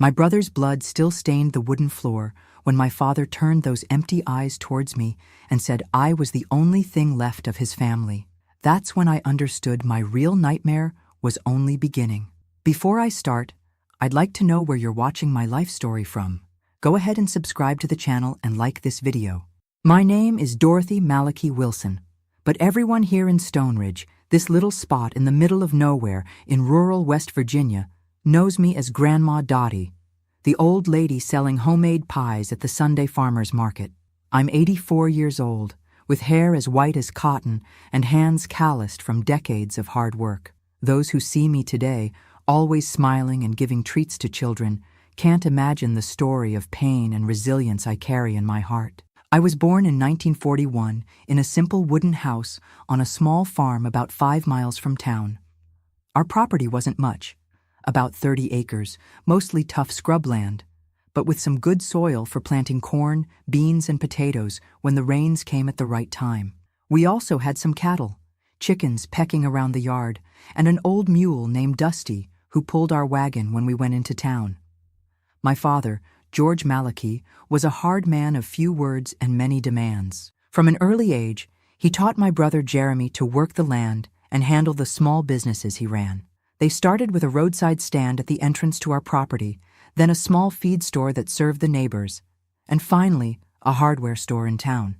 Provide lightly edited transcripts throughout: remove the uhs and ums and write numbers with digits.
My brother's blood still stained the wooden floor when my father turned those empty eyes towards me and said I was the only thing left of his family. That's when I understood my real nightmare was only beginning. Before I start, I'd like to know where you're watching my life story from. Go ahead and subscribe to the channel and like this video. My name is Dorothy Malachi Wilson, but everyone here in Stone Ridge, this little spot in the middle of nowhere in rural West Virginia, knows me as Grandma Dottie, the old lady selling homemade pies at the Sunday farmers market. I'm 84 years old, with hair as white as cotton and hands calloused from decades of hard work. Those who see me today, always smiling and giving treats to children, can't imagine the story of pain and resilience I carry in my heart. I was born in 1941 in a simple wooden house on a small farm about 5 miles from town. Our property wasn't much, about 30 acres, mostly tough scrubland, but with some good soil for planting corn, beans, and potatoes when the rains came at the right time. We also had some cattle, chickens pecking around the yard, and an old mule named Dusty who pulled our wagon when we went into town. My father, George Malachi, was a hard man of few words and many demands. From an early age, he taught my brother Jeremy to work the land and handle the small businesses he ran. They started with a roadside stand at the entrance to our property, then a small feed store that served the neighbors, and finally, a hardware store in town.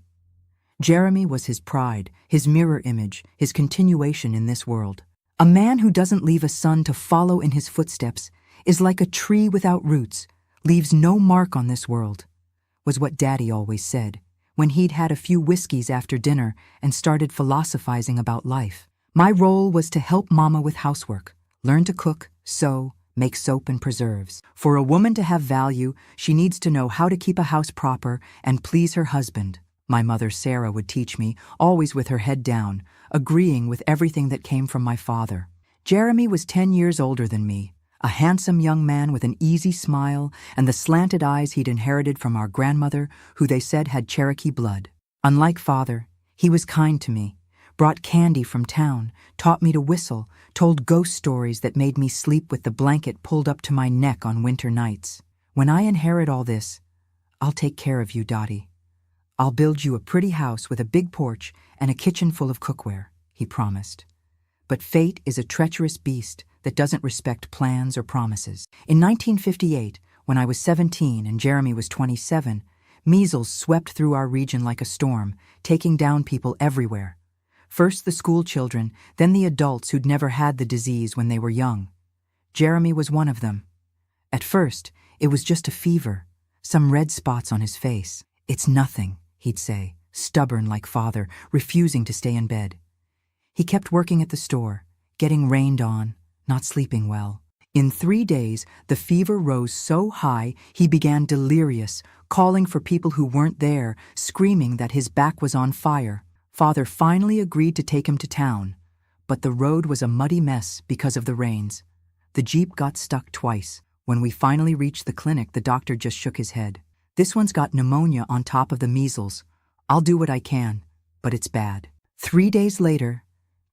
Jeremy was his pride, his mirror image, his continuation in this world. A man who doesn't leave a son to follow in his footsteps is like a tree without roots, leaves no mark on this world, was what Daddy always said when he'd had a few whiskeys after dinner and started philosophizing about life. My role was to help Mama with housework, learn to cook, sew, make soap and preserves. For a woman to have value, she needs to know how to keep a house proper and please her husband. My mother Sarah would teach me, always with her head down, agreeing with everything that came from my father. Jeremy was 10 years older than me, a handsome young man with an easy smile and the slanted eyes he'd inherited from our grandmother, who they said had Cherokee blood. Unlike father, he was kind to me, brought candy from town, taught me to whistle, told ghost stories that made me sleep with the blanket pulled up to my neck on winter nights. When I inherit all this, I'll take care of you, Dottie. I'll build you a pretty house with a big porch and a kitchen full of cookware, he promised. But fate is a treacherous beast that doesn't respect plans or promises. In 1958, when I was 17 and Jeremy was 27, measles swept through our region like a storm, taking down people everywhere. First the school children, then the adults who'd never had the disease when they were young. Jeremy was one of them. At first, it was just a fever, some red spots on his face. "It's nothing," he'd say, stubborn like father, refusing to stay in bed. He kept working at the store, getting rained on, not sleeping well. In 3 days, the fever rose so high he began delirious, calling for people who weren't there, screaming that his back was on fire. Father finally agreed to take him to town, but the road was a muddy mess because of the rains. The Jeep got stuck twice. When we finally reached the clinic, the doctor just shook his head. "This one's got pneumonia on top of the measles. I'll do what I can, but it's bad." 3 days later,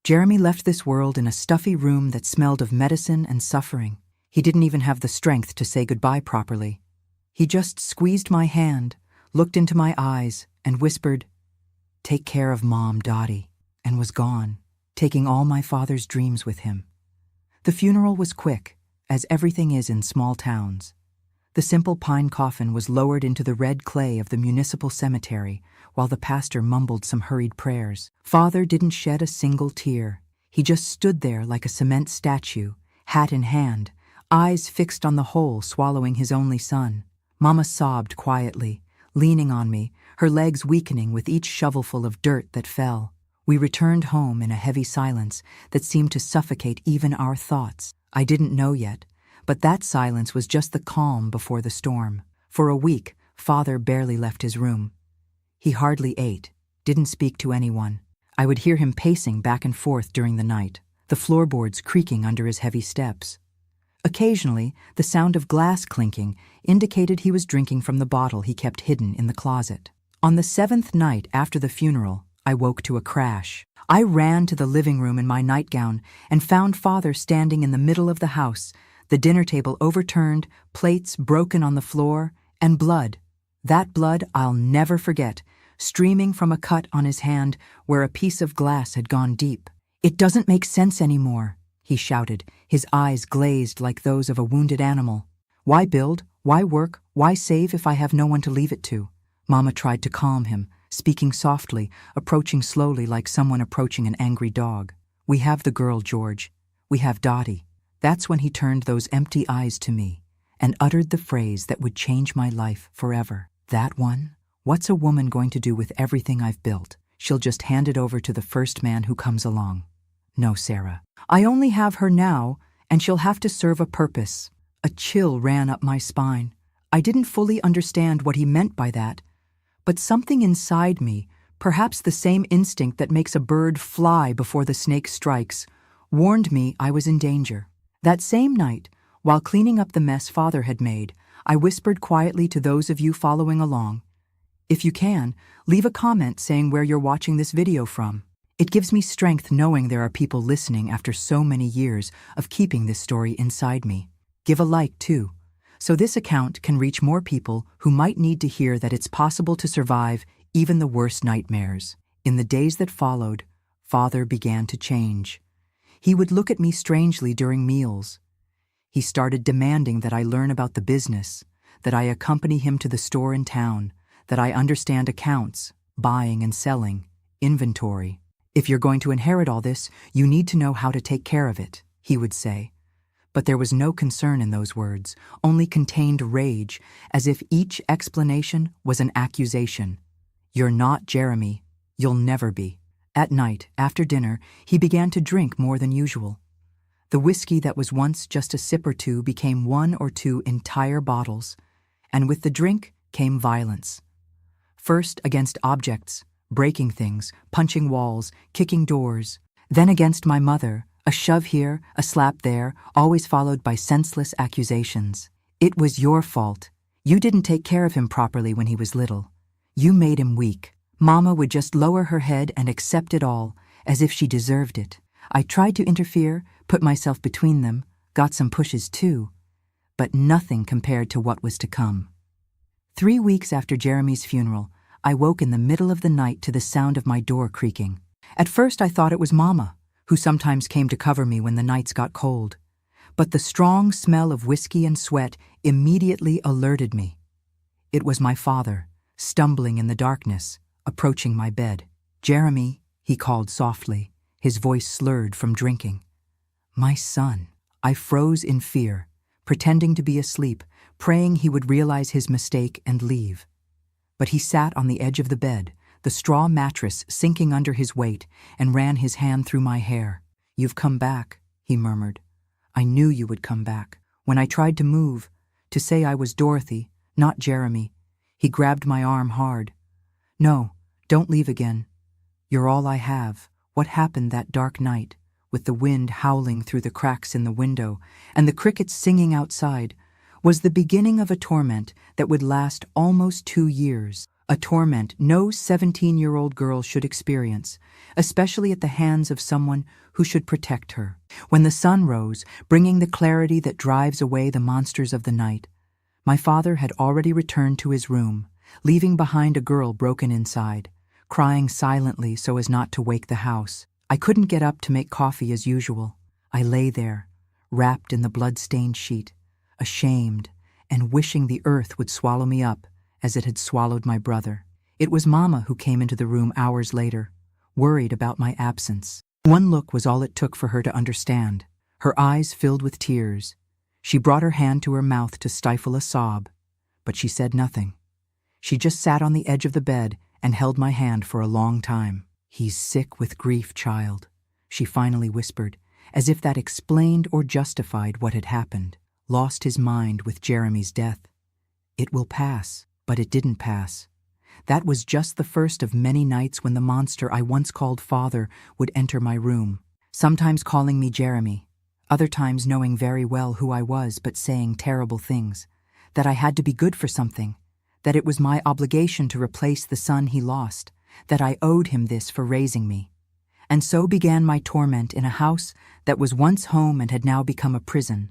Jeremy left this world in a stuffy room that smelled of medicine and suffering. He didn't even have the strength to say goodbye properly. He just squeezed my hand, looked into my eyes, and whispered, "Take care of Mom, Dottie," and was gone, taking all my father's dreams with him. The funeral was quick, as everything is in small towns. The simple pine coffin was lowered into the red clay of the municipal cemetery, while the pastor mumbled some hurried prayers. Father didn't shed a single tear. He just stood there like a cement statue, hat in hand, eyes fixed on the hole swallowing his only son. Mama sobbed quietly, leaning on me, her legs weakening with each shovelful of dirt that fell. We returned home in a heavy silence that seemed to suffocate even our thoughts. I didn't know yet, but that silence was just the calm before the storm. For a week, Father barely left his room. He hardly ate, didn't speak to anyone. I would hear him pacing back and forth during the night, the floorboards creaking under his heavy steps. Occasionally, the sound of glass clinking indicated he was drinking from the bottle he kept hidden in the closet. On the 7th night after the funeral, I woke to a crash. I ran to the living room in my nightgown and found Father standing in the middle of the house, The dinner table overturned, plates broken on the floor, and blood. That blood I'll never forget, streaming from a cut on his hand where a piece of glass had gone deep. "It doesn't make sense anymore," he shouted, his eyes glazed like those of a wounded animal. "Why build? Why work? Why save if I have no one to leave it to?" Mama tried to calm him, speaking softly, approaching slowly like someone approaching an angry dog. "We have the girl, George. We have Dottie." That's when he turned those empty eyes to me and uttered the phrase that would change my life forever. "That one? What's a woman going to do with everything I've built? She'll just hand it over to the first man who comes along." "No, Sarah. I only have her now, and she'll have to serve a purpose." A chill ran up my spine. I didn't fully understand what he meant by that, but something inside me, perhaps the same instinct that makes a bird fly before the snake strikes, warned me I was in danger. That same night, while cleaning up the mess Father had made, I whispered quietly to those of you following along, "If you can, leave a comment saying where you're watching this video from. It gives me strength knowing there are people listening after so many years of keeping this story inside me. Give a like too, so this account can reach more people who might need to hear that it's possible to survive even the worst nightmares." In the days that followed, Father began to change. He would look at me strangely during meals. He started demanding that I learn about the business, that I accompany him to the store in town, that I understand accounts, buying and selling, inventory. "If you're going to inherit all this, you need to know how to take care of it," he would say. But there was no concern in those words, only contained rage, as if each explanation was an accusation. "You're not Jeremy. You'll never be." At night, after dinner, he began to drink more than usual. The whiskey that was once just a sip or two became 1 or 2 entire bottles, and with the drink came violence. First against objects, breaking things, punching walls, kicking doors. Then against my mother, a shove here, a slap there, always followed by senseless accusations. "It was your fault. You didn't take care of him properly when he was little. You made him weak." Mama would just lower her head and accept it all, as if she deserved it. I tried to interfere, put myself between them, got some pushes too, but nothing compared to what was to come. 3 weeks after Jeremy's funeral, I woke in the middle of the night to the sound of my door creaking. At first I thought it was Mama, who sometimes came to cover me when the nights got cold. But the strong smell of whiskey and sweat immediately alerted me. It was my father, stumbling in the darkness, approaching my bed. "Jeremy," he called softly, his voice slurred from drinking. "My son." I froze in fear, pretending to be asleep, praying he would realize his mistake and leave. But he sat on the edge of the bed, the straw mattress sinking under his weight, and ran his hand through my hair. "You've come back," he murmured. "I knew you would come back." When I tried to move, to say I was Dorothy, not Jeremy, he grabbed my arm hard. "No, don't leave again. You're all I have." What happened that dark night, with the wind howling through the cracks in the window and the crickets singing outside, was the beginning of a torment that would last almost 2 years. A torment no 17-year-old girl should experience, especially at the hands of someone who should protect her. When the sun rose, bringing the clarity that drives away the monsters of the night, my father had already returned to his room, leaving behind a girl broken inside, crying silently so as not to wake the house. I couldn't get up to make coffee as usual. I lay there, wrapped in the blood-stained sheet, ashamed and wishing the earth would swallow me up as it had swallowed my brother. It was Mama who came into the room hours later, worried about my absence. One look was all it took for her to understand. Her eyes filled with tears. She brought her hand to her mouth to stifle a sob, but she said nothing. She just sat on the edge of the bed and held my hand for a long time. "He's sick with grief, child," she finally whispered, as if that explained or justified what had happened. "Lost his mind with Jeremy's death. It will pass." But it didn't pass. That was just the first of many nights when the monster I once called Father would enter my room, sometimes calling me Jeremy, other times knowing very well who I was but saying terrible things, that I had to be good for something, that it was my obligation to replace the son he lost, that I owed him this for raising me. And so began my torment in a house that was once home and had now become a prison,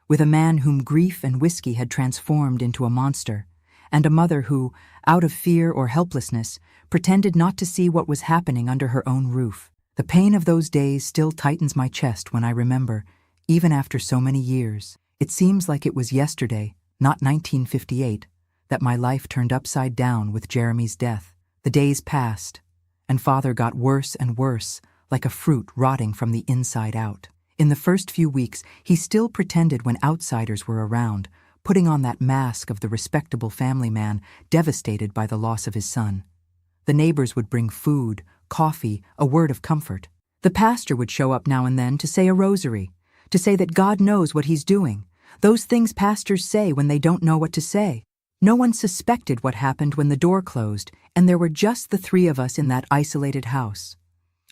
with a man whom grief and whiskey had transformed into a monster, and a mother who, out of fear or helplessness, pretended not to see what was happening under her own roof. The pain of those days still tightens my chest when I remember, even after so many years. It seems like it was yesterday, not 1958, that my life turned upside down with Jeremy's death. The days passed, and Father got worse and worse, like a fruit rotting from the inside out. In the first few weeks, he still pretended when outsiders were around, putting on that mask of the respectable family man devastated by the loss of his son. The neighbors would bring food, coffee, a word of comfort. The pastor would show up now and then to say a rosary, to say that God knows what he's doing, those things pastors say when they don't know what to say. No one suspected what happened when the door closed, and there were just the three of us in that isolated house.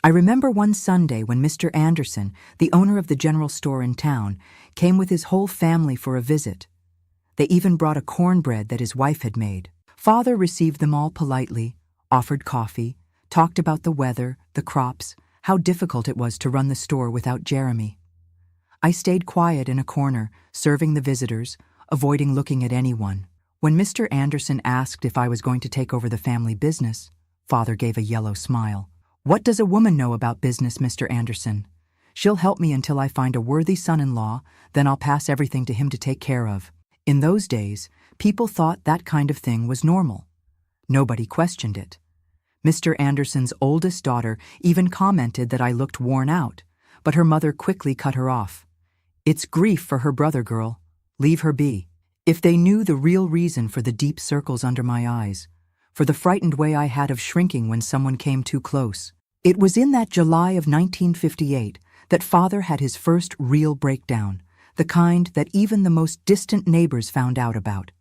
I remember one Sunday when Mr. Anderson, the owner of the general store in town, came with his whole family for a visit. They even brought a cornbread that his wife had made. Father received them all politely, offered coffee, talked about the weather, the crops, how difficult it was to run the store without Jeremy. I stayed quiet in a corner, serving the visitors, avoiding looking at anyone. When Mr. Anderson asked if I was going to take over the family business, Father gave a yellow smile. "What does a woman know about business, Mr. Anderson? She'll help me until I find a worthy son-in-law, then I'll pass everything to him to take care of." In those days, people thought that kind of thing was normal. Nobody questioned it. Mr. Anderson's oldest daughter even commented that I looked worn out, but her mother quickly cut her off. "It's grief for her brother, girl. Leave her be." If they knew the real reason for the deep circles under my eyes, for the frightened way I had of shrinking when someone came too close. It was in that July of 1958 that Father had his first real breakdown, the kind that even the most distant neighbors found out about.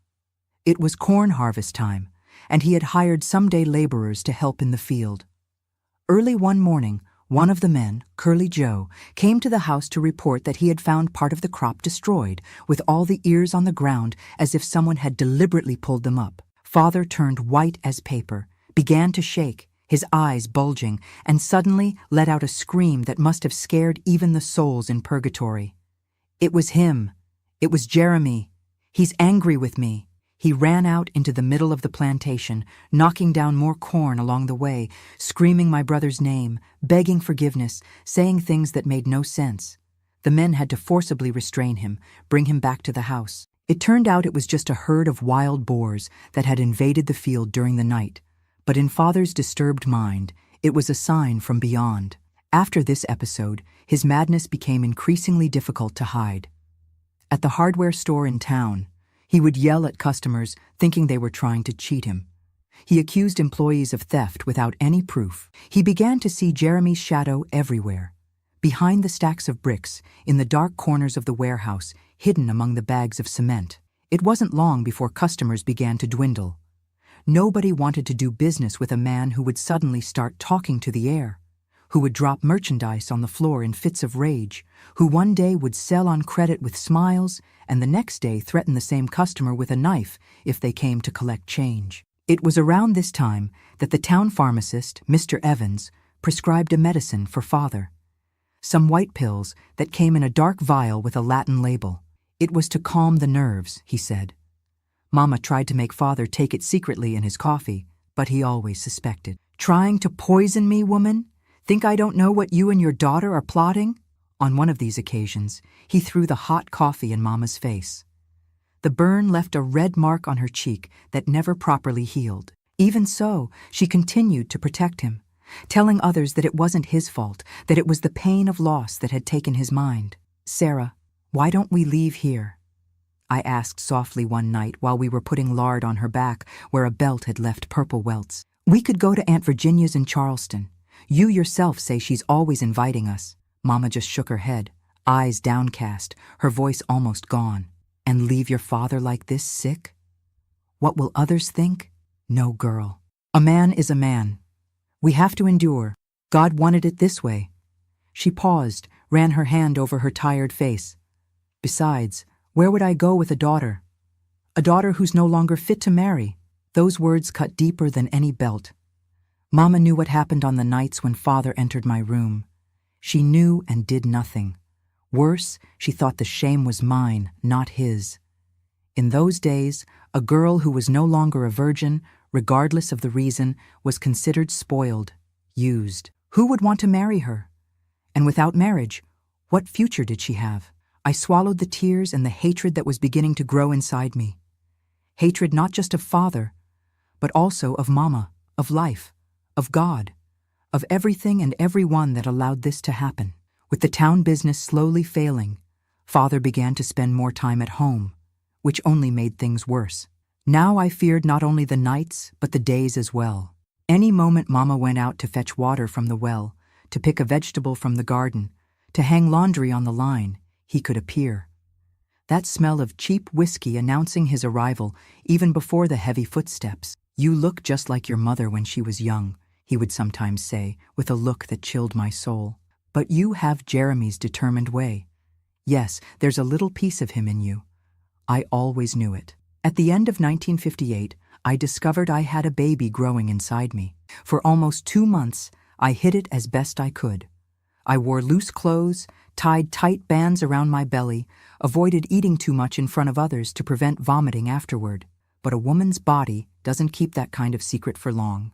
It was corn harvest time, and he had hired some day laborers to help in the field. Early one morning, one of the men, Curly Joe, came to the house to report that he had found part of the crop destroyed, with all the ears on the ground as if someone had deliberately pulled them up. Father turned white as paper, began to shake, his eyes bulging, and suddenly let out a scream that must have scared even the souls in purgatory. It was him. It was Jeremy. "He's angry with me." He ran out into the middle of the plantation, knocking down more corn along the way, screaming my brother's name, begging forgiveness, saying things that made no sense. The men had to forcibly restrain him, bring him back to the house. It turned out it was just a herd of wild boars that had invaded the field during the night, but in Father's disturbed mind, it was a sign from beyond. After this episode, his madness became increasingly difficult to hide. At the hardware store in town, he would yell at customers, thinking they were trying to cheat him. He accused employees of theft without any proof. He began to see Jeremy's shadow everywhere. Behind the stacks of bricks, in the dark corners of the warehouse, hidden among the bags of cement. It wasn't long before customers began to dwindle. Nobody wanted to do business with a man who would suddenly start talking to the air, who would drop merchandise on the floor in fits of rage, who one day would sell on credit with smiles and the next day threaten the same customer with a knife if they came to collect change. It was around this time that the town pharmacist, Mr. Evans, prescribed a medicine for Father. Some white pills that came in a dark vial with a Latin label. It was to calm the nerves, he said. Mama tried to make Father take it secretly in his coffee, but he always suspected. "Trying to poison me, woman? Think I don't know what you and your daughter are plotting?" On one of these occasions, he threw the hot coffee in Mama's face. The burn left a red mark on her cheek that never properly healed. Even so, she continued to protect him, telling others that it wasn't his fault, that it was the pain of loss that had taken his mind. "Sarah, why don't we leave here?" I asked softly one night while we were putting lard on her back where a belt had left purple welts. "We could go to Aunt Virginia's in Charleston. You yourself say she's always inviting us." Mama just shook her head, eyes downcast, her voice almost gone. "And leave your father like this, sick? What will others think? No, girl. A man is a man. We have to endure. God wanted it this way." She paused, ran her hand over her tired face. "Besides, where would I go with a daughter? A daughter who's no longer fit to marry?" Those words cut deeper than any belt. Mama knew what happened on the nights when Father entered my room. She knew and did nothing. Worse, she thought the shame was mine, not his. In those days, a girl who was no longer a virgin, regardless of the reason, was considered spoiled, used. Who would want to marry her? And without marriage, what future did she have? I swallowed the tears and the hatred that was beginning to grow inside me. Hatred not just of father, but also of mama, of life, of God, of everything and everyone that allowed this to happen. With the town business slowly failing, father began to spend more time at home, which only made things worse. Now I feared not only the nights, but the days as well. Any moment mama went out to fetch water from the well, to pick a vegetable from the garden, to hang laundry on the line, he could appear. That smell of cheap whiskey announcing his arrival even before the heavy footsteps. "You look just like your mother when she was young," he would sometimes say, with a look that chilled my soul. "But you have Jeremy's determined way. Yes, there's a little piece of him in you. I always knew it." At the end of 1958, I discovered I had a baby growing inside me. For almost 2 months, I hid it as best I could. I wore loose clothes, tied tight bands around my belly, avoided eating too much in front of others to prevent vomiting afterward. But a woman's body doesn't keep that kind of secret for long.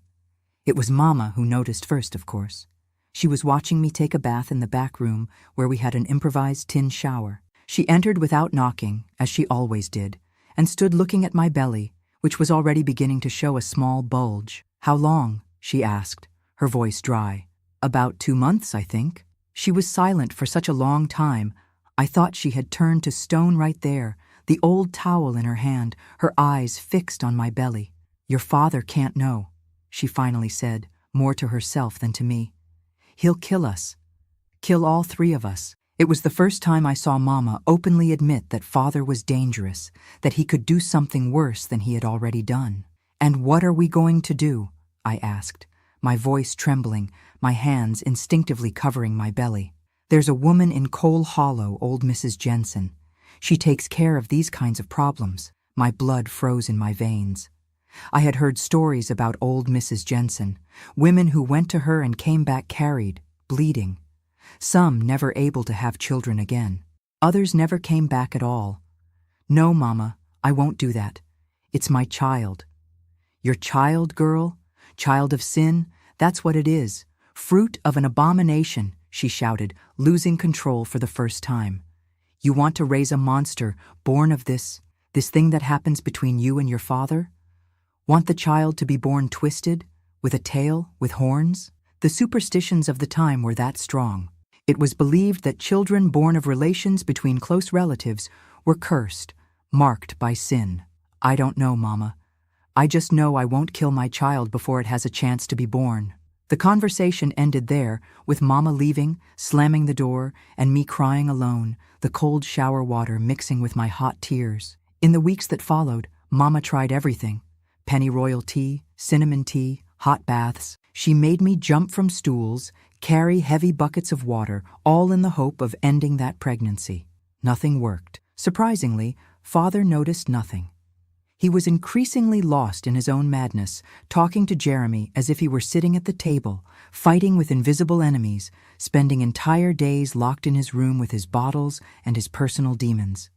It was Mama who noticed first, of course. She was watching me take a bath in the back room where we had an improvised tin shower. She entered without knocking, as she always did, and stood looking at my belly, which was already beginning to show a small bulge. "How long?" she asked, her voice dry. "About 2 months, I think." She was silent for such a long time, I thought she had turned to stone right there, the old towel in her hand, her eyes fixed on my belly. "Your father can't know," she finally said, more to herself than to me. "He'll kill us. Kill all 3 of us." It was the first time I saw Mama openly admit that father was dangerous, that he could do something worse than he had already done. "And what are we going to do?" I asked, my voice trembling, my hands instinctively covering my belly. "There's a woman in Coal Hollow, old Mrs. Jensen. She takes care of these kinds of problems." My blood froze in my veins. I had heard stories about old Mrs. Jensen, women who went to her and came back carried, bleeding. Some never able to have children again. Others never came back at all. "No, Mama, I won't do that. It's my child." "Your child, girl? Child of sin? That's what it is. Fruit of an abomination," she shouted, losing control for the first time. "You want to raise a monster born of this thing that happens between you and your father? Want the child to be born twisted, with a tail, with horns?" The superstitions of the time were that strong. It was believed that children born of relations between close relatives were cursed, marked by sin. "I don't know, Mama. I just know I won't kill my child before it has a chance to be born." The conversation ended there, with Mama leaving, slamming the door, and me crying alone, the cold shower water mixing with my hot tears. In the weeks that followed, Mama tried everything. Pennyroyal tea, cinnamon tea, hot baths. She made me jump from stools, carry heavy buckets of water, all in the hope of ending that pregnancy. Nothing worked. Surprisingly, father noticed nothing. He was increasingly lost in his own madness, talking to Jeremy as if he were sitting at the table, fighting with invisible enemies, spending entire days locked in his room with his bottles and his personal demons.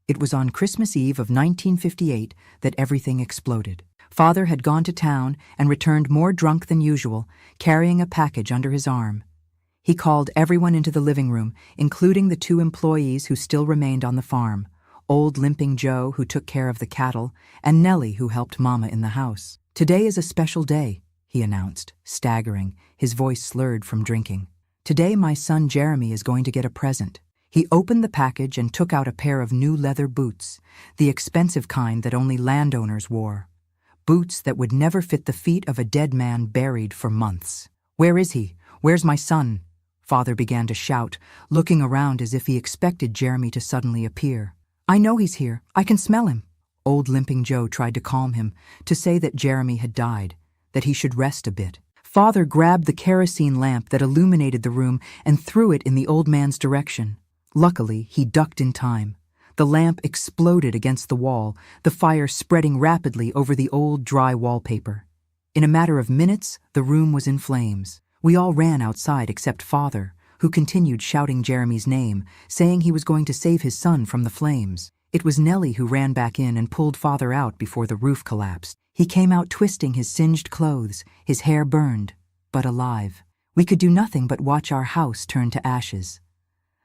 It was on Christmas Eve of 1958 that everything exploded. Father had gone to town and returned more drunk than usual, carrying a package under his arm. He called everyone into the living room, including the 2 employees who still remained on the farm, old Limping Joe, who took care of the cattle, and Nellie, who helped Mama in the house. "Today is a special day," he announced, staggering, his voice slurred from drinking. "Today my son Jeremy is going to get a present." He opened the package and took out a pair of new leather boots, the expensive kind that only landowners wore. Boots that would never fit the feet of a dead man buried for months. "Where is he? Where's my son?" Father began to shout, looking around as if he expected Jeremy to suddenly appear. "I know he's here. I can smell him." Old Limping Joe tried to calm him, to say that Jeremy had died, that he should rest a bit. Father grabbed the kerosene lamp that illuminated the room and threw it in the old man's direction. Luckily, he ducked in time. The lamp exploded against the wall, the fire spreading rapidly over the old, dry wallpaper. In a matter of minutes, the room was in flames. We all ran outside except Father, who continued shouting Jeremy's name, saying he was going to save his son from the flames. It was Nellie who ran back in and pulled Father out before the roof collapsed. He came out twisting his singed clothes, his hair burned, but alive. We could do nothing but watch our house turn to ashes.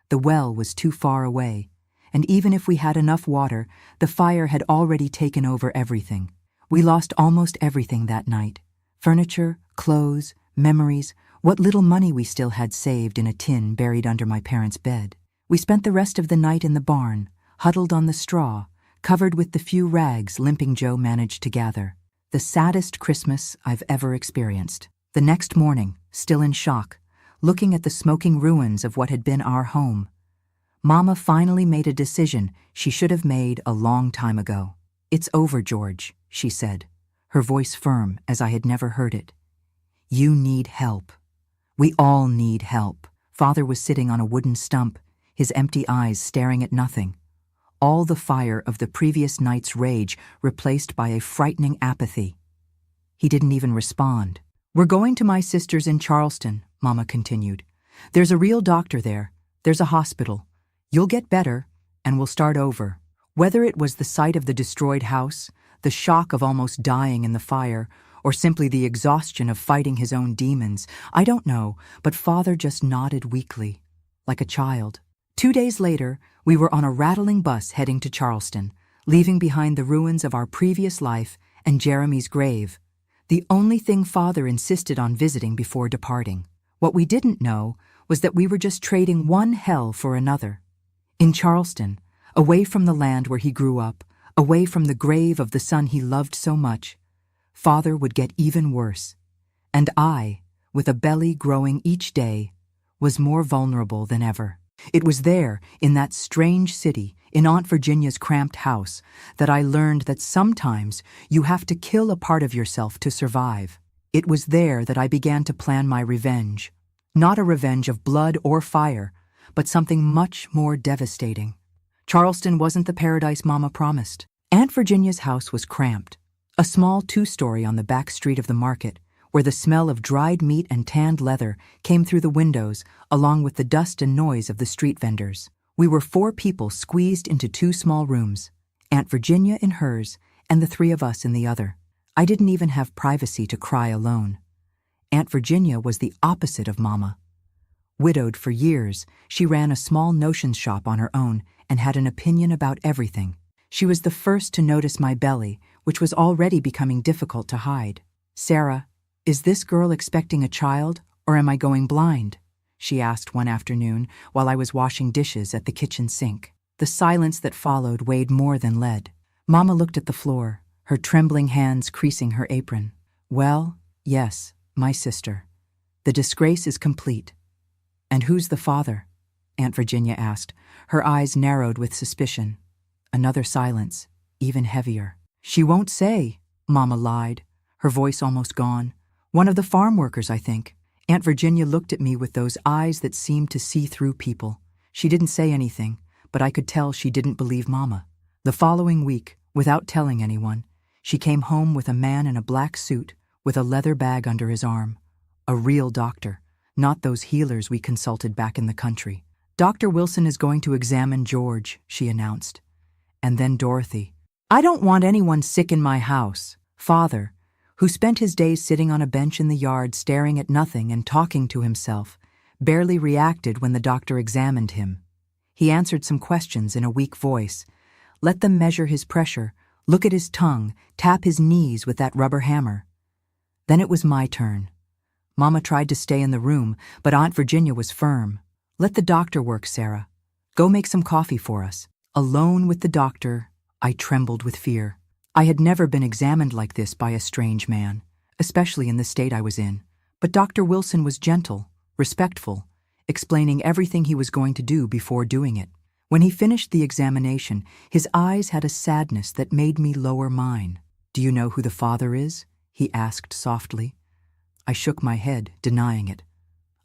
The well was too far away, and even if we had enough water, the fire had already taken over everything. We lost almost everything that night. Furniture, clothes, memories, what little money we still had saved in a tin buried under my parents' bed. We spent the rest of the night in the barn, huddled on the straw, covered with the few rags Limping Joe managed to gather. The saddest Christmas I've ever experienced. The next morning, still in shock, looking at the smoking ruins of what had been our home, Mama finally made a decision she should have made a long time ago. "It's over, George," she said, her voice firm as I had never heard it. "You need help. We all need help." Father was sitting on a wooden stump, his empty eyes staring at nothing. All the fire of the previous night's rage replaced by a frightening apathy. He didn't even respond. "We're going to my sister's in Charleston," Mama continued. "There's a real doctor there. There's a hospital. You'll get better, and we'll start over." Whether it was the sight of the destroyed house, the shock of almost dying in the fire, or simply the exhaustion of fighting his own demons, I don't know, but Father just nodded weakly, like a child. 2 days later, we were on a rattling bus heading to Charleston, leaving behind the ruins of our previous life and Jeremy's grave, the only thing Father insisted on visiting before departing. What we didn't know was that we were just trading one hell for another. In Charleston, away from the land where he grew up, away from the grave of the son he loved so much, Father would get even worse. And I, with a belly growing each day, was more vulnerable than ever. It was there, in that strange city, in Aunt Virginia's cramped house, that I learned that sometimes you have to kill a part of yourself to survive. It was there that I began to plan my revenge. Not a revenge of blood or fire, but something much more devastating. Charleston wasn't the paradise Mama promised. Aunt Virginia's house was cramped, a small 2-story on the back street of the market, where the smell of dried meat and tanned leather came through the windows, along with the dust and noise of the street vendors. We were 4 people squeezed into 2 small rooms, Aunt Virginia in hers and the 3 of us in the other. I didn't even have privacy to cry alone. Aunt Virginia was the opposite of Mama. Widowed for years, she ran a small notions shop on her own and had an opinion about everything. She was the first to notice my belly, which was already becoming difficult to hide. "Sarah, is this girl expecting a child, or am I going blind?" she asked one afternoon while I was washing dishes at the kitchen sink. The silence that followed weighed more than lead. Mama looked at the floor, her trembling hands creasing her apron. "Well, yes, my sister. The disgrace is complete." "And who's the father?" Aunt Virginia asked, her eyes narrowed with suspicion. Another silence, even heavier. "She won't say," Mama lied, her voice almost gone. "One of the farm workers, I think." Aunt Virginia looked at me with those eyes that seemed to see through people. She didn't say anything, but I could tell she didn't believe Mama. The following week, without telling anyone, she came home with a man in a black suit with a leather bag under his arm. A real doctor, not those healers we consulted back in the country. "Dr. Wilson is going to examine George," she announced. And then Dorothy. "I don't want anyone sick in my house." Father, who spent his days sitting on a bench in the yard staring at nothing and talking to himself, barely reacted when the doctor examined him. He answered some questions in a weak voice, let them measure his pressure, look at his tongue, tap his knees with that rubber hammer. Then it was my turn. Mama tried to stay in the room, but Aunt Virginia was firm. "Let the doctor work, Sarah. Go make some coffee for us." Alone with the doctor, I trembled with fear. I had never been examined like this by a strange man, especially in the state I was in. But Dr. Wilson was gentle, respectful, explaining everything he was going to do before doing it. When he finished the examination, his eyes had a sadness that made me lower mine. "Do you know who the father is?" he asked softly. I shook my head, denying it.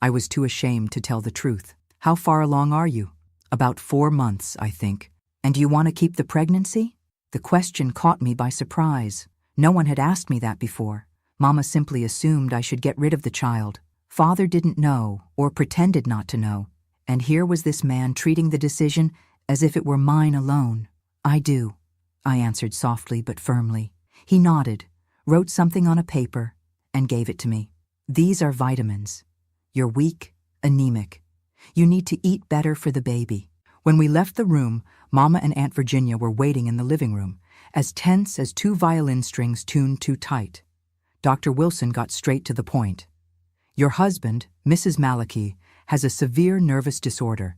I was too ashamed to tell the truth. "How far along are you?" "About 4 months, I think." "And do you want to keep the pregnancy?" The question caught me by surprise. No one had asked me that before. Mama simply assumed I should get rid of the child. Father didn't know or pretended not to know, and here was this man treating the decision as if it were mine alone. I do, I answered softly but firmly. He nodded, wrote something on a paper, and gave it to me. These are vitamins. You're weak, anemic. You need to eat better for the baby. When we left the room, Mama and Aunt Virginia were waiting in the living room, as tense as two violin strings tuned too tight. Dr. Wilson got straight to the point. Your husband, Mrs. Malachi, has a severe nervous disorder.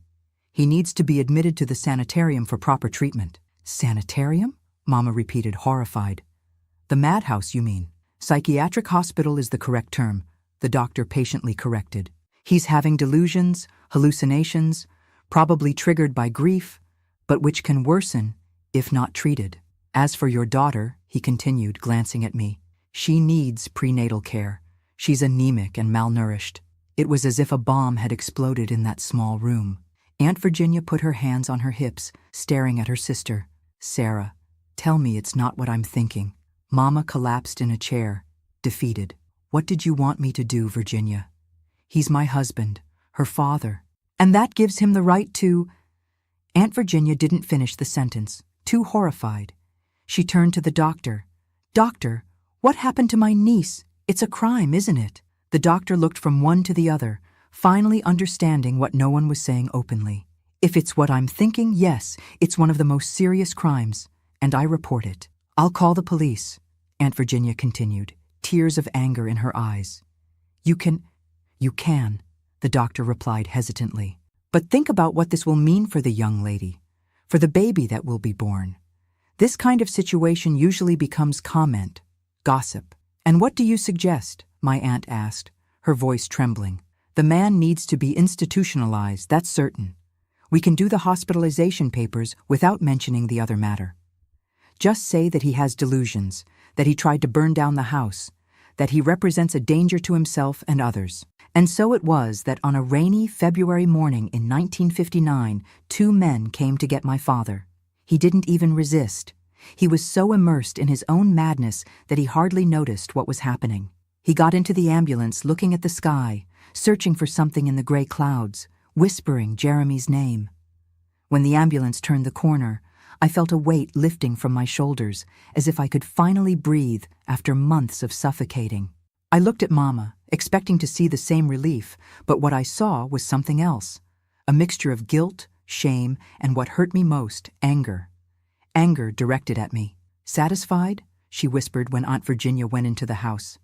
He needs to be admitted to the sanitarium for proper treatment. Sanitarium? Mama repeated, horrified. The madhouse, you mean? Psychiatric hospital is the correct term, the doctor patiently corrected. He's having delusions, hallucinations, probably triggered by grief, but which can worsen if not treated. As for your daughter, he continued, glancing at me, she needs prenatal care. She's anemic and malnourished. It was as if a bomb had exploded in that small room. Aunt Virginia put her hands on her hips, staring at her sister. Sarah, tell me it's not what I'm thinking. Mama collapsed in a chair, defeated. What did you want me to do, Virginia? He's my husband, her father, and that gives him the right to... Aunt Virginia didn't finish the sentence, too horrified. She turned to the doctor. Doctor, what happened to my niece? It's a crime, isn't it? The doctor looked from one to the other, finally understanding what no one was saying openly. If it's what I'm thinking, yes, it's one of the most serious crimes, and I report it. I'll call the police, Aunt Virginia continued, tears of anger in her eyes. You can, the doctor replied hesitantly. But think about what this will mean for the young lady, for the baby that will be born. This kind of situation usually becomes comment, gossip. And what do you suggest? My aunt asked, her voice trembling. The man needs to be institutionalized, that's certain. We can do the hospitalization papers without mentioning the other matter. Just say that he has delusions, that he tried to burn down the house, that he represents a danger to himself and others. And so it was that on a rainy February morning in 1959, two men came to get my father. He didn't even resist. He was so immersed in his own madness that he hardly noticed what was happening. He got into the ambulance looking at the sky, searching for something in the gray clouds, whispering Jeremy's name. When the ambulance turned the corner, I felt a weight lifting from my shoulders, as if I could finally breathe after months of suffocating. I looked at Mama, expecting to see the same relief, but what I saw was something else. A mixture of guilt, shame, and what hurt me most, anger. Anger directed at me. Satisfied? She whispered when Aunt Virginia went into the house.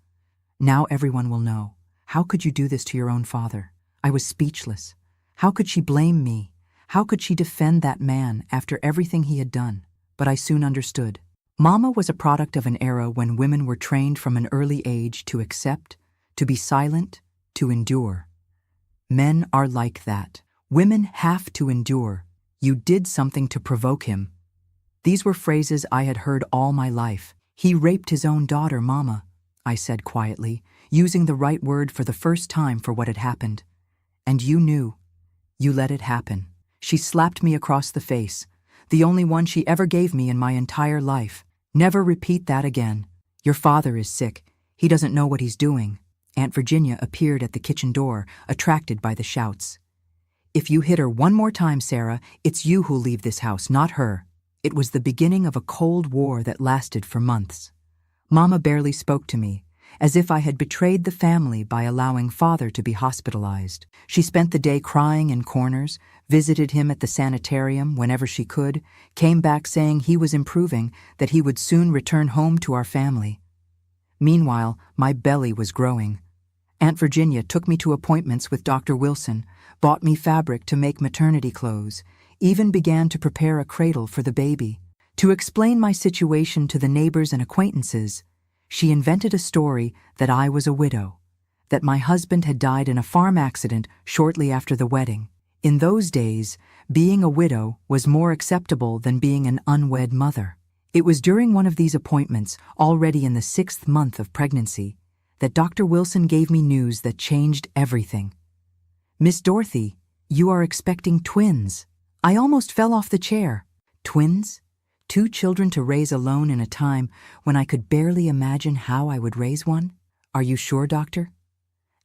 Now everyone will know. How could you do this to your own father? I was speechless. How could she blame me? How could she defend that man after everything he had done? But I soon understood. Mama was a product of an era when women were trained from an early age to accept, to be silent, to endure. Men are like that. Women have to endure. You did something to provoke him. These were phrases I had heard all my life. He raped his own daughter, Mama, I said quietly, using the right word for the first time for what had happened. And you knew. You let it happen. She slapped me across the face, the only one she ever gave me in my entire life. Never repeat that again. Your father is sick. He doesn't know what he's doing. Aunt Virginia appeared at the kitchen door, attracted by the shouts. If you hit her one more time, Sarah, it's you who'll leave this house, not her. It was the beginning of a cold war that lasted for months. Mama barely spoke to me, as if I had betrayed the family by allowing father to be hospitalized. She spent the day crying in corners, visited him at the sanitarium whenever she could, came back saying he was improving, that he would soon return home to our family. Meanwhile, my belly was growing. Aunt Virginia took me to appointments with Dr. Wilson, bought me fabric to make maternity clothes, even began to prepare a cradle for the baby. To explain my situation to the neighbors and acquaintances, she invented a story that I was a widow, that my husband had died in a farm accident shortly after the wedding. In those days, being a widow was more acceptable than being an unwed mother. It was during one of these appointments, already in the 6th month of pregnancy, that Dr. Wilson gave me news that changed everything. Miss Dorothy, you are expecting twins. I almost fell off the chair. Twins? 2 children to raise alone in a time when I could barely imagine how I would raise one? Are you sure, doctor?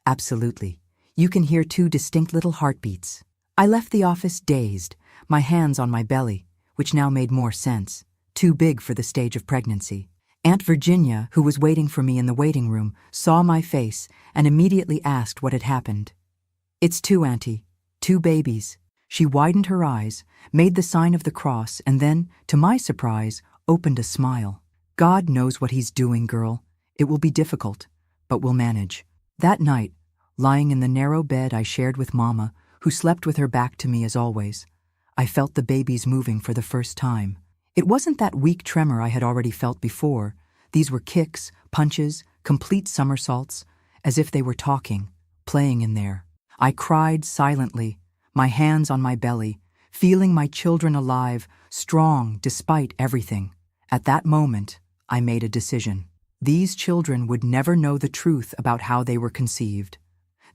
Absolutely. You can hear two distinct little heartbeats. I left the office dazed, my hands on my belly, which now made more sense, too big for the stage of pregnancy. Aunt Virginia, who was waiting for me in the waiting room, saw my face and immediately asked what had happened. "It's two, Auntie. Two babies." She widened her eyes, made the sign of the cross, and then, to my surprise, opened a smile. "God knows what he's doing, girl. It will be difficult, but we'll manage." That night, lying in the narrow bed I shared with Mama, who slept with her back to me as always, I felt the babies moving for the first time. It wasn't that weak tremor I had already felt before. These were kicks, punches, complete somersaults, as if they were talking, playing in there. I cried silently, my hands on my belly, feeling my children alive, strong despite everything. At that moment, I made a decision. These children would never know the truth about how they were conceived.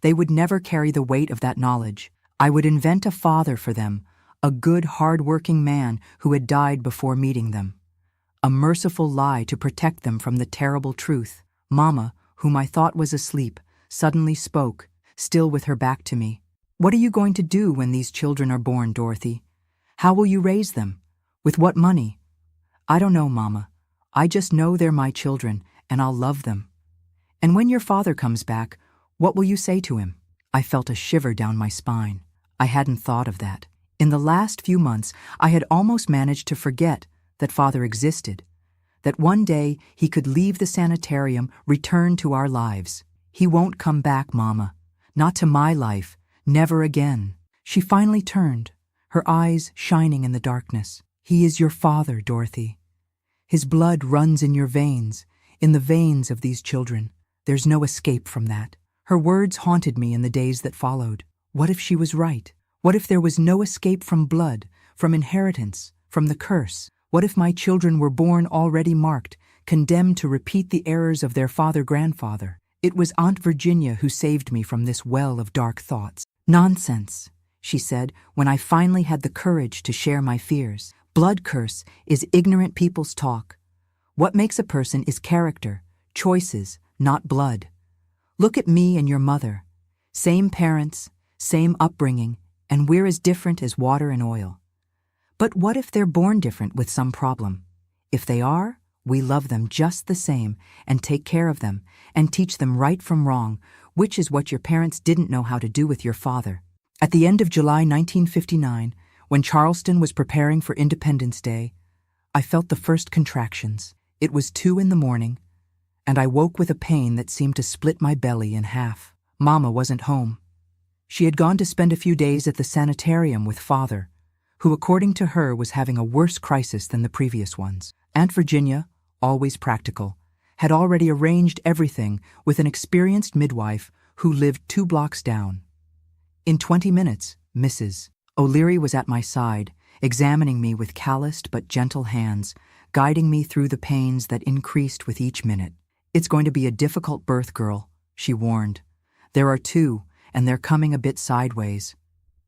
They would never carry the weight of that knowledge. I would invent a father for them, a good, hard-working man who had died before meeting them. A merciful lie to protect them from the terrible truth. Mama, whom I thought was asleep, suddenly spoke, still with her back to me. "What are you going to do when these children are born, Dorothy? How will you raise them? With what money?" "I don't know, Mama. I just know they're my children, and I'll love them." "And when your father comes back, what will you say to him?" I felt a shiver down my spine. I hadn't thought of that. In the last few months, I had almost managed to forget that Father existed, that one day he could leave the sanitarium, return to our lives. "He won't come back, Mama. Not to my life. Never again." She finally turned, her eyes shining in the darkness. "He is your father, Dorothy. His blood runs in your veins, in the veins of these children. There's no escape from that." Her words haunted me in the days that followed. What if she was right? What if there was no escape from blood, from inheritance, from the curse? What if my children were born already marked, condemned to repeat the errors of their father-grandfather? It was Aunt Virginia who saved me from this well of dark thoughts. "Nonsense," she said, when I finally had the courage to share my fears. "Blood curse is ignorant people's talk. What makes a person is character, choices, not blood. Look at me and your mother. Same parents, same upbringing, and we're as different as water and oil. But what if they're born different with some problem? If they are, we love them just the same and take care of them and teach them right from wrong, which is what your parents didn't know how to do with your father." At the end of July 1959, when Charleston was preparing for Independence Day, I felt the first contractions. It was 2 a.m, and I woke with a pain that seemed to split my belly in half. Mama wasn't home. She had gone to spend a few days at the sanitarium with Father, who, according to her, was having a worse crisis than the previous ones. Aunt Virginia, always practical, had already arranged everything with an experienced midwife who lived 2 blocks down. In 20 minutes, Mrs. O'Leary was at my side, examining me with calloused but gentle hands, guiding me through the pains that increased with each minute. "It's going to be a difficult birth, girl," she warned. "There are 2, and they're coming a bit sideways.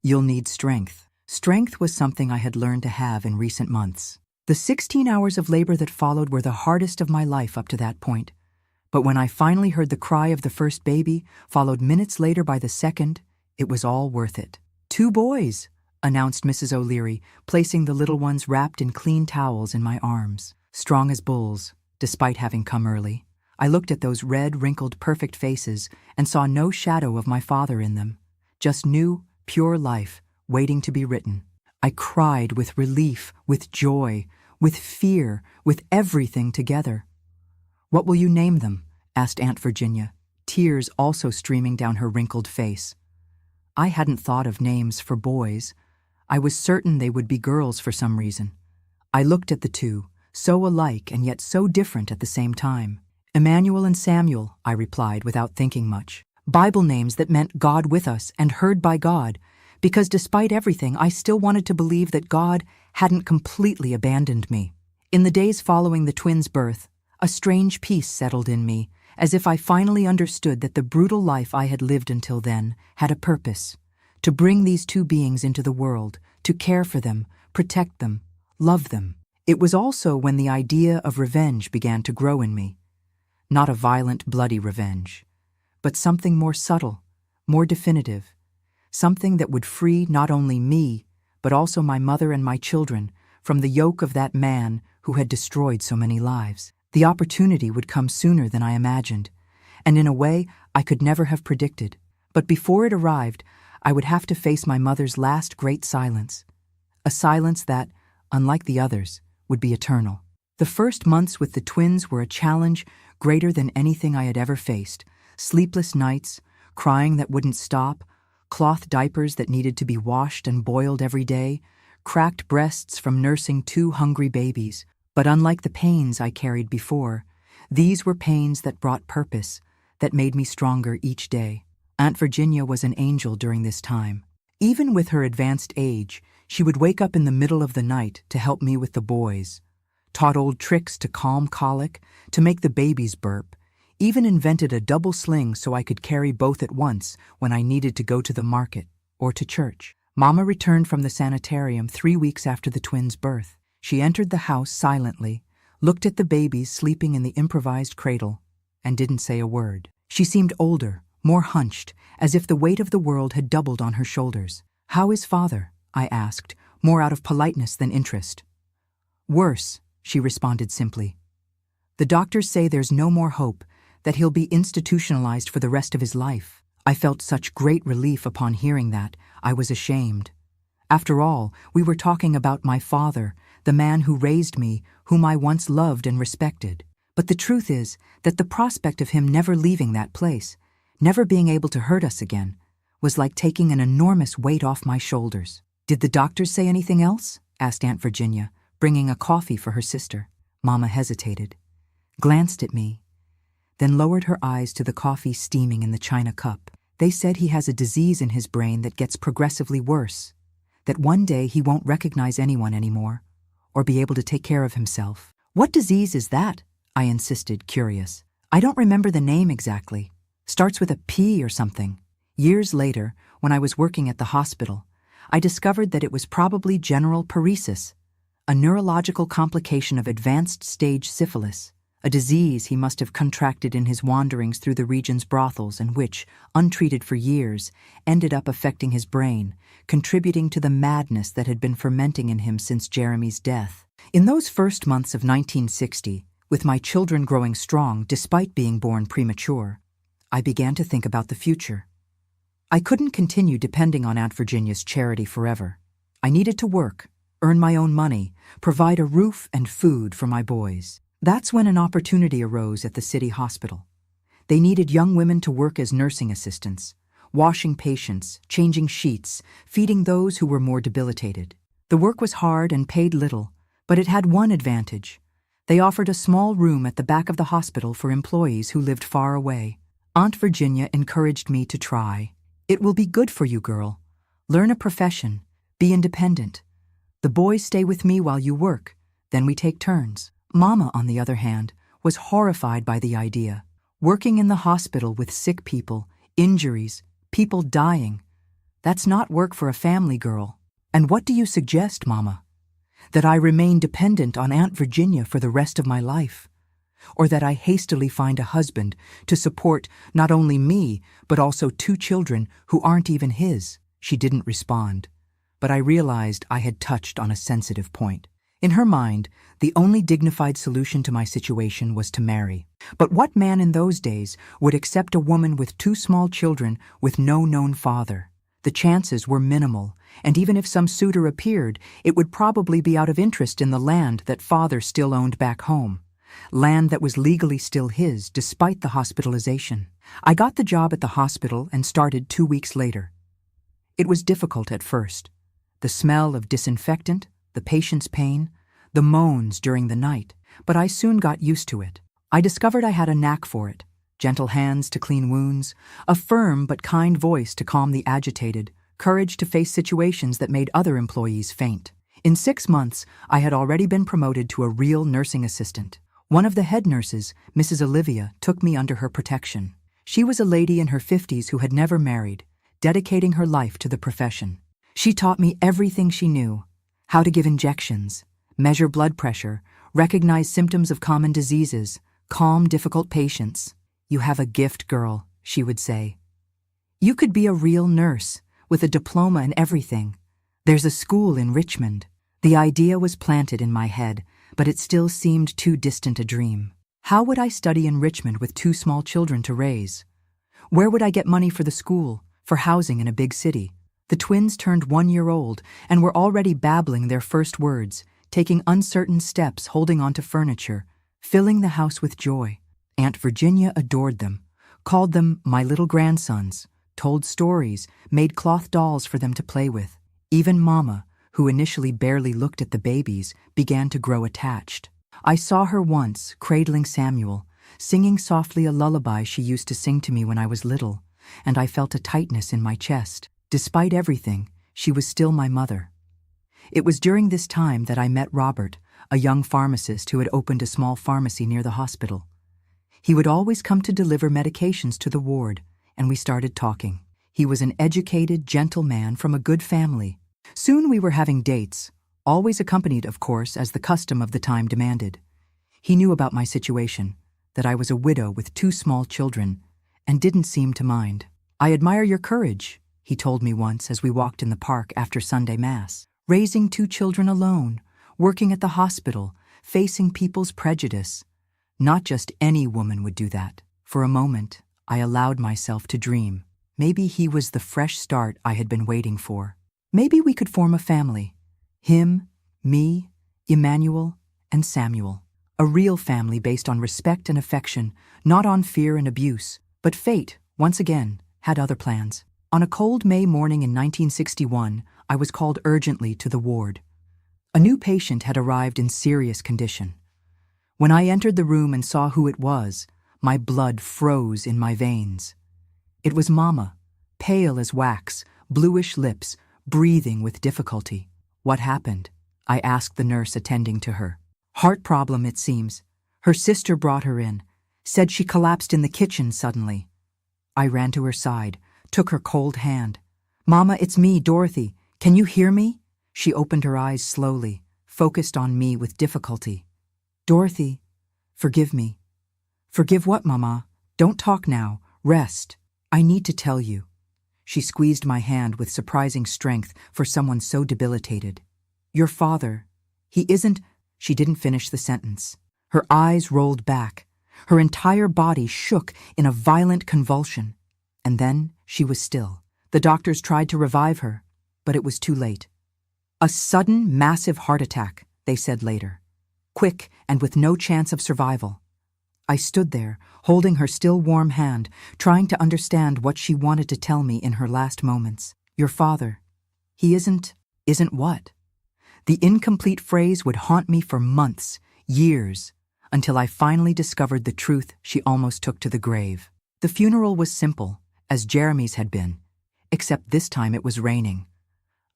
You'll need strength." Strength was something I had learned to have in recent months. The 16 hours of labor that followed were the hardest of my life up to that point. But when I finally heard the cry of the first baby, followed minutes later by the second, it was all worth it. "2 boys," announced Mrs. O'Leary, placing the little ones wrapped in clean towels in my arms. Strong as bulls, despite having come early. I looked at those red, wrinkled, perfect faces and saw no shadow of my father in them. Just new, pure life, waiting to be written. I cried with relief, with joy, with fear, with everything together. "What will you name them?" asked Aunt Virginia, tears also streaming down her wrinkled face. I hadn't thought of names for boys. I was certain they would be girls for some reason. I looked at the 2, so alike and yet so different at the same time. "Emmanuel and Samuel," I replied without thinking much. Bible names that meant God with us and heard by God, because despite everything, I still wanted to believe that God hadn't completely abandoned me. In the days following the twins' birth, a strange peace settled in me, as if I finally understood that the brutal life I had lived until then had a purpose: to bring these 2 beings into the world, to care for them, protect them, love them. It was also when the idea of revenge began to grow in me. Not a violent, bloody revenge, but something more subtle, more definitive, something that would free not only me, but also my mother and my children from the yoke of that man who had destroyed so many lives. The opportunity would come sooner than I imagined, and in a way I could never have predicted. But before it arrived, I would have to face my mother's last great silence, a silence that, unlike the others, would be eternal. The first months with the twins were a challenge greater than anything I had ever faced. Sleepless nights, crying that wouldn't stop, cloth diapers that needed to be washed and boiled every day, cracked breasts from nursing two hungry babies. But unlike the pains I carried before, these were pains that brought purpose, that made me stronger each day. Aunt Virginia was an angel during this time. Even with her advanced age, she would wake up in the middle of the night to help me with the boys, taught old tricks to calm colic, to make the babies burp, even invented a double sling so I could carry both at once when I needed to go to the market or to church. Mama returned from the sanitarium 3 weeks after the twins' birth. She entered the house silently, looked at the babies sleeping in the improvised cradle, and didn't say a word. She seemed older, more hunched, as if the weight of the world had doubled on her shoulders. "How is father?" I asked, more out of politeness than interest. "Worse," she responded simply. "The doctors say there's no more hope, that he'll be institutionalized for the rest of his life." I felt such great relief upon hearing that, I was ashamed. After all, we were talking about my father, the man who raised me, whom I once loved and respected. But the truth is that the prospect of him never leaving that place, never being able to hurt us again, was like taking an enormous weight off my shoulders. "Did the doctors say anything else?" asked Aunt Virginia, bringing a coffee for her sister. Mama hesitated, glanced at me, then lowered her eyes to the coffee steaming in the china cup. "They said he has a disease in his brain that gets progressively worse, that one day he won't recognize anyone anymore, or be able to take care of himself." "What disease is that?" I insisted, curious. "I don't remember the name exactly. Starts with a P or something." Years later, when I was working at the hospital, I discovered that it was probably general paresis, a neurological complication of advanced stage syphilis, a disease he must have contracted in his wanderings through the region's brothels and which, untreated for years, ended up affecting his brain, contributing to the madness that had been fermenting in him since Jeremy's death. In those first months of 1960, with my children growing strong despite being born premature, I began to think about the future. I couldn't continue depending on Aunt Virginia's charity forever. I needed to work, earn my own money, provide a roof and food for my boys. That's when an opportunity arose at the city hospital. They needed young women to work as nursing assistants, washing patients, changing sheets, feeding those who were more debilitated. The work was hard and paid little, but it had one advantage. They offered a small room at the back of the hospital for employees who lived far away. Aunt Virginia encouraged me to try. "It will be good for you, girl. Learn a profession. Be independent. The boys stay with me while you work, then we take turns." Mama, on the other hand, was horrified by the idea. Working in the hospital with sick people, injuries, people dying. That's not work for a family girl. "And what do you suggest, Mama? That I remain dependent on Aunt Virginia for the rest of my life? Or that I hastily find a husband to support not only me, but also 2 children who aren't even his?" She didn't respond, but I realized I had touched on a sensitive point. In her mind, the only dignified solution to my situation was to marry. But what man in those days would accept a woman with 2 small children with no known father? The chances were minimal, and even if some suitor appeared, it would probably be out of interest in the land that father still owned back home. Land that was legally still his, despite the hospitalization. I got the job at the hospital and started 2 weeks later. It was difficult at first. The smell of disinfectant, the patient's pain, the moans during the night, but I soon got used to it. I discovered I had a knack for it. Gentle hands to clean wounds, a firm but kind voice to calm the agitated, courage to face situations that made other employees faint. In 6 months, I had already been promoted to a real nursing assistant. One of the head nurses, Mrs. Olivia, took me under her protection. She was a lady in her 50s who had never married, dedicating her life to the profession. She taught me everything she knew: how to give injections, measure blood pressure, recognize symptoms of common diseases, calm difficult patients. "You have a gift, girl," she would say. You could be a real nurse, with a diploma and everything. There's a school in Richmond. The idea was planted in my head, but it still seemed too distant a dream. How would I study in Richmond with 2 small children to raise? Where would I get money for the school, for housing in a big city? The twins turned 1 year old and were already babbling their first words, taking uncertain steps, holding onto furniture, filling the house with joy. Aunt Virginia adored them, called them my little grandsons, told stories, made cloth dolls for them to play with. Even Mama, who initially barely looked at the babies, began to grow attached. I saw her once, cradling Samuel, singing softly a lullaby she used to sing to me when I was little, and I felt a tightness in my chest. Despite everything, she was still my mother. It was during this time that I met Robert, a young pharmacist who had opened a small pharmacy near the hospital. He would always come to deliver medications to the ward, and we started talking. He was an educated, gentle man from a good family. Soon we were having dates, always accompanied, of course, as the custom of the time demanded. He knew about my situation, that I was a widow with 2 small children, and didn't seem to mind. I admire your courage, he told me once as we walked in the park after Sunday Mass. Raising 2 children alone, working at the hospital, facing people's prejudice. Not just any woman would do that. For a moment, I allowed myself to dream. Maybe he was the fresh start I had been waiting for. Maybe we could form a family. Him, me, Emmanuel, and Samuel. A real family based on respect and affection, not on fear and abuse. But fate, once again, had other plans. On a cold May morning in 1961, I was called urgently to the ward. A new patient had arrived in serious condition. When I entered the room and saw who it was, my blood froze in my veins. It was Mama, pale as wax, bluish lips, breathing with difficulty. What happened? I asked the nurse attending to her. Heart problem, it seems. Her sister brought her in, said she collapsed in the kitchen suddenly. I ran to her side, took her cold hand. Mama, it's me, Dorothy. Can you hear me? She opened her eyes slowly, focused on me with difficulty. Dorothy, forgive me. Forgive what, Mama? Don't talk now. Rest. I need to tell you. She squeezed my hand with surprising strength for someone so debilitated. Your father, he isn't... She didn't finish the sentence. Her eyes rolled back. Her entire body shook in a violent convulsion. And then she was still. The doctors tried to revive her, but it was too late. A sudden, massive heart attack, they said later. Quick and with no chance of survival. I stood there, holding her still warm hand, trying to understand what she wanted to tell me in her last moments. Your father, he isn't what? The incomplete phrase would haunt me for months, years, until I finally discovered the truth she almost took to the grave. The funeral was simple, as Jeremy's had been, except this time it was raining.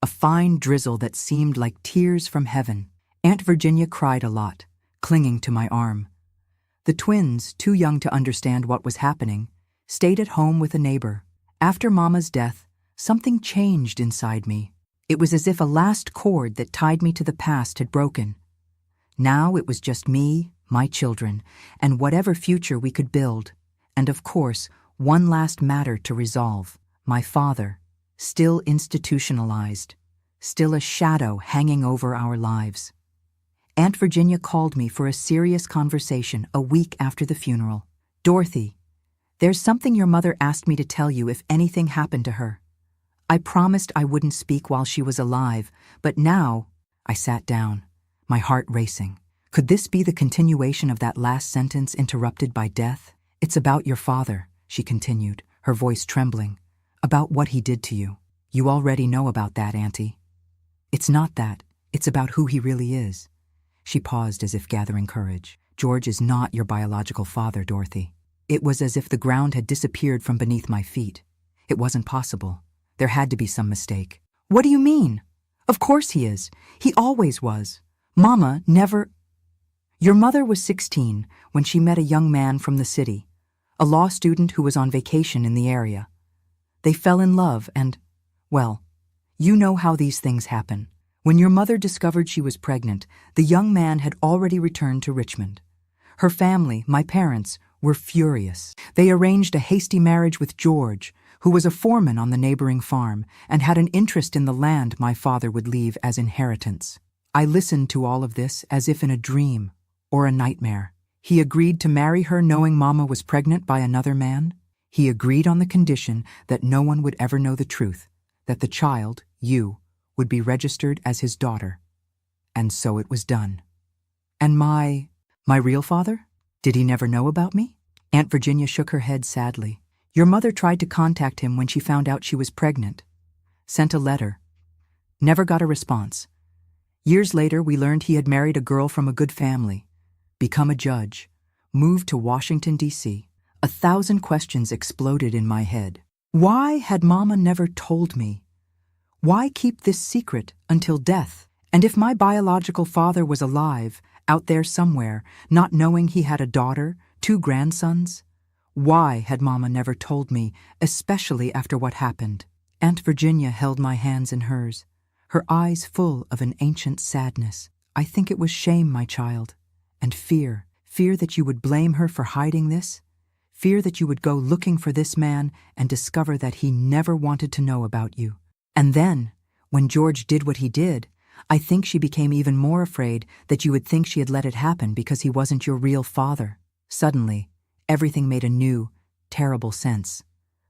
A fine drizzle that seemed like tears from heaven. Aunt Virginia cried a lot, clinging to my arm. The twins, too young to understand what was happening, stayed at home with a neighbor. After Mama's death, something changed inside me. It was as if a last cord that tied me to the past had broken. Now it was just me, my children, and whatever future we could build. And of course, one last matter to resolve. My father, still institutionalized, still a shadow hanging over our lives. Aunt Virginia called me for a serious conversation a week after the funeral. Dorothy, there's something your mother asked me to tell you if anything happened to her. I promised I wouldn't speak while she was alive, but now... I sat down, my heart racing. Could this be the continuation of that last sentence interrupted by death? It's about your father, she continued, her voice trembling. About what he did to you. You already know about that, Auntie. It's not that. It's about who he really is. She paused as if gathering courage. George is not your biological father, Dorothy. It was as if the ground had disappeared from beneath my feet. It wasn't possible. There had to be some mistake. What do you mean? Of course he is. He always was. Mama never... Your mother was 16 when she met a young man from the city, a law student who was on vacation in the area. They fell in love and, well, you know how these things happen. When your mother discovered she was pregnant, the young man had already returned to Richmond. Her family, my parents, were furious. They arranged a hasty marriage with George, who was a foreman on the neighboring farm and had an interest in the land my father would leave as inheritance. I listened to all of this as if in a dream or a nightmare. He agreed to marry her knowing Mama was pregnant by another man. He agreed on the condition that no one would ever know the truth, that the child, you, would be registered as his daughter. And so it was done. And my real father? Did he never know about me? Aunt Virginia shook her head sadly. Your mother tried to contact him when she found out she was pregnant. Sent a letter. Never got a response. Years later, we learned he had married a girl from a good family, become a judge, moved to Washington, D.C. 1,000 questions exploded in my head. Why had Mama never told me? Why keep this secret until death? And if my biological father was alive, out there somewhere, not knowing he had a daughter, 2 grandsons, why had Mama never told me, especially after what happened? Aunt Virginia held my hands in hers, her eyes full of an ancient sadness. I think it was shame, my child, and fear that you would blame her for hiding this, fear that you would go looking for this man and discover that he never wanted to know about you. And then, when George did what he did, I think she became even more afraid that you would think she had let it happen because he wasn't your real father. Suddenly, everything made a new, terrible sense.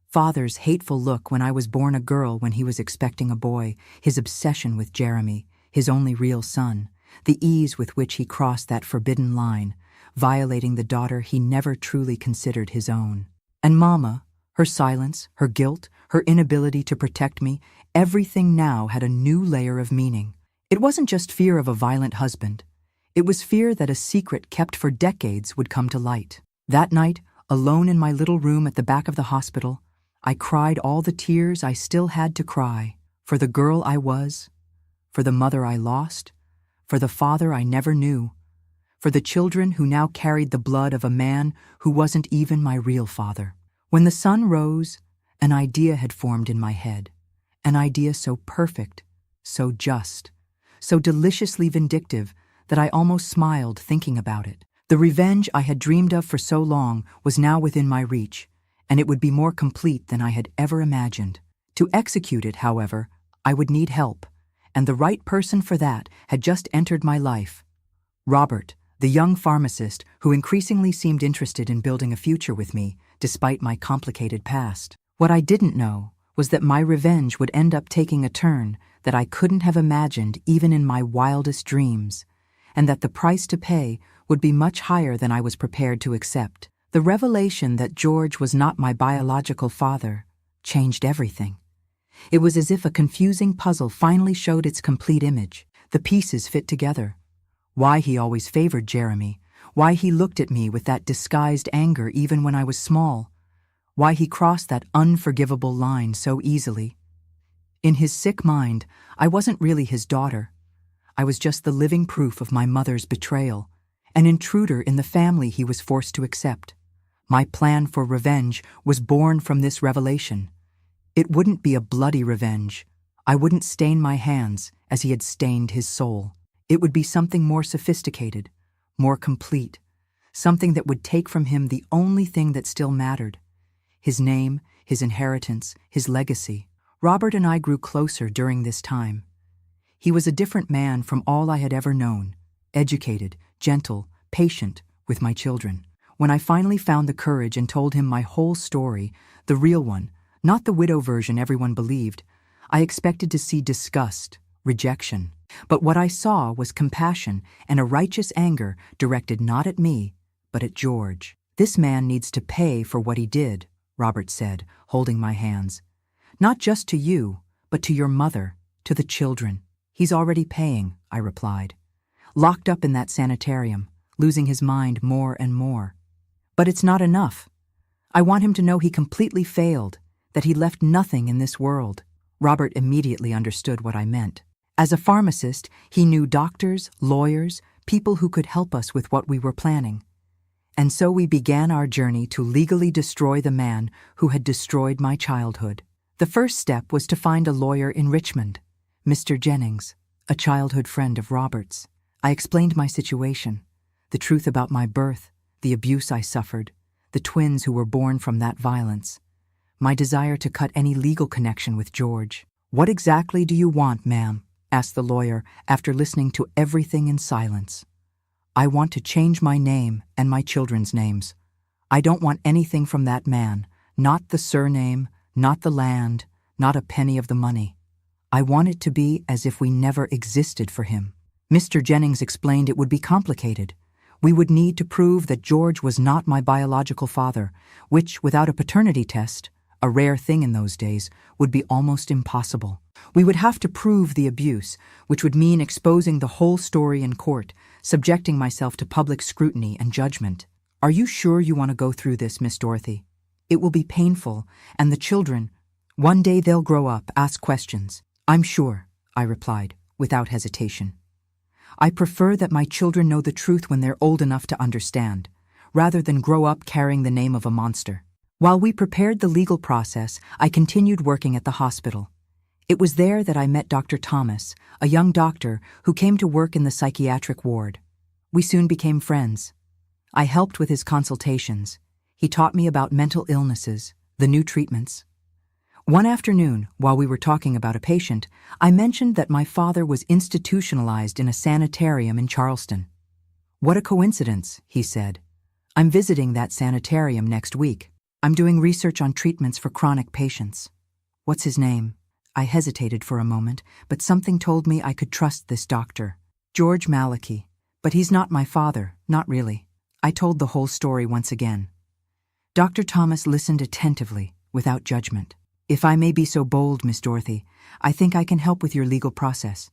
Father's hateful look when I was born a girl when he was expecting a boy, his obsession with Jeremy, his only real son, the ease with which he crossed that forbidden line, violating the daughter he never truly considered his own. And Mama, her silence, her guilt, her inability to protect me, everything now had a new layer of meaning. It wasn't just fear of a violent husband. It was fear that a secret kept for decades would come to light. That night, alone in my little room at the back of the hospital, I cried all the tears I still had to cry, for the girl I was, for the mother I lost, for the father I never knew, for the children who now carried the blood of a man who wasn't even my real father. When the sun rose, an idea had formed in my head, an idea so perfect, so just, so deliciously vindictive that I almost smiled thinking about it. The revenge I had dreamed of for so long was now within my reach, and it would be more complete than I had ever imagined. To execute it, however, I would need help, and the right person for that had just entered my life. Robert, the young pharmacist who increasingly seemed interested in building a future with me, despite my complicated past. What I didn't know was that my revenge would end up taking a turn that I couldn't have imagined even in my wildest dreams, and that the price to pay would be much higher than I was prepared to accept. The revelation that George was not my biological father changed everything. It was as if a confusing puzzle finally showed its complete image. The pieces fit together. Why he always favored Jeremy, why he looked at me with that disguised anger even when I was small, why he crossed that unforgivable line so easily. In his sick mind, I wasn't really his daughter. I was just the living proof of my mother's betrayal, an intruder in the family he was forced to accept. My plan for revenge was born from this revelation. It wouldn't be a bloody revenge. I wouldn't stain my hands as he had stained his soul. It would be something more sophisticated, more complete, something that would take from him the only thing that still mattered: his name, his inheritance, his legacy. Robert and I grew closer during this time. He was a different man from all I had ever known, educated, gentle, patient with my children. When I finally found the courage and told him my whole story, the real one, not the widow version everyone believed, I expected to see disgust, rejection. But what I saw was compassion and a righteous anger directed not at me, but at George. This man needs to pay for what he did, Robert said, holding my hands. Not just to you, but to your mother, to the children. He's already paying, I replied. Locked up in that sanitarium, losing his mind more and more. But it's not enough. I want him to know he completely failed, that he left nothing in this world. Robert immediately understood what I meant. As a pharmacist, he knew doctors, lawyers, people who could help us with what we were planning. And so we began our journey to legally destroy the man who had destroyed my childhood. The first step was to find a lawyer in Richmond, Mr. Jennings, a childhood friend of Robert's. I explained my situation, the truth about my birth, the abuse I suffered, the twins who were born from that violence, my desire to cut any legal connection with George. "What exactly do you want, ma'am?" asked the lawyer after listening to everything in silence. "I want to change my name and my children's names. I don't want anything from that man, not the surname, not the land, not a penny of the money. I want it to be as if we never existed for him." Mr. Jennings explained it would be complicated. We would need to prove that George was not my biological father, which, without a paternity test, a rare thing in those days, would be almost impossible. We would have to prove the abuse, which would mean exposing the whole story in court, subjecting myself to public scrutiny and judgment. "Are you sure you want to go through this, Miss Dorothy? It will be painful, and the children, one day they'll grow up, ask questions." "I'm sure," I replied, without hesitation. "I prefer that my children know the truth when they're old enough to understand, rather than grow up carrying the name of a monster." While we prepared the legal process, I continued working at the hospital. It was there that I met Dr. Thomas, a young doctor who came to work in the psychiatric ward. We soon became friends. I helped with his consultations. He taught me about mental illnesses, the new treatments. One afternoon, while we were talking about a patient, I mentioned that my father was institutionalized in a sanitarium in Charleston. "What a coincidence," he said. "I'm visiting that sanitarium next week. I'm doing research on treatments for chronic patients." "What's his name?" I hesitated for a moment, but something told me I could trust this doctor. "George Malachi. But he's not my father, not really." I told the whole story once again. Dr. Thomas listened attentively, without judgment. "If I may be so bold, Miss Dorothy, I think I can help with your legal process.